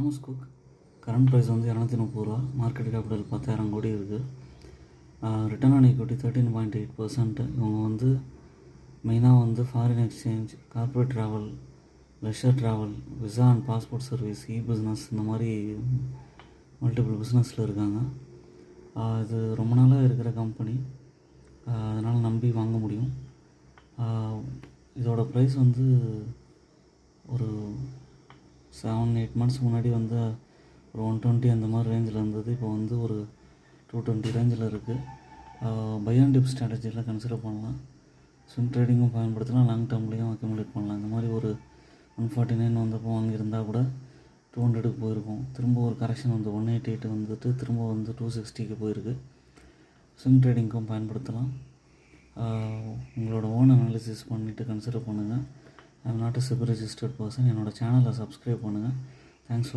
Thomas cook current price வந்து 230 ரூபா, market capital 10,000 கோடி இருக்குது. Return on equity 13.8%. இவங்க வந்து மெயினாக வந்து foreign exchange, corporate travel, leisure travel, visa and passport service, business, இந்த மாதிரி மல்டிபிள் பிஸ்னஸில் இருக்காங்க. இது ரொம்ப நாளாக இருக்கிற கம்பெனி, அதனால் நம்பி வாங்க முடியும். இதோட ப்ரைஸ் வந்து ஒரு 7-8 மந்த்ஸ் முன்னாடி வந்து ஒரு 120 அந்த மாதிரி ரேஞ்சில் இருந்தது. இப்போ வந்து ஒரு 220 ரேஞ்சில் இருக்குது. பை அண்ட் டிப் ஸ்ட்ராட்டஜியில் கன்சிடர் பண்ணலாம். ஸ்விங் ட்ரேடிங்கும் பயன்படுத்தலாம், லாங் டேர்ம்லேயும் அக்யூமுலேட் பண்ணலாம். இந்த மாதிரி ஒரு 149 வந்தப்போ வாங்கியிருந்தால் கூட 200க்கு போயிருக்கும். திரும்ப ஒரு கரெக்ஷன் வந்து 188 வந்துட்டு திரும்ப வந்து 260க்கு போயிருக்கு. ஸ்விங் ட்ரேடிங்க்கும் பயன்படுத்தலாம். உங்களோட ஓன் அனாலிசிஸ் பண்ணிவிட்டு கன்சிடர் பண்ணுங்கள். I am not a SEBI registered person. என்னோடய சேனலை சப்ஸ்கிரைப் பண்ணுங்கள். Thanks for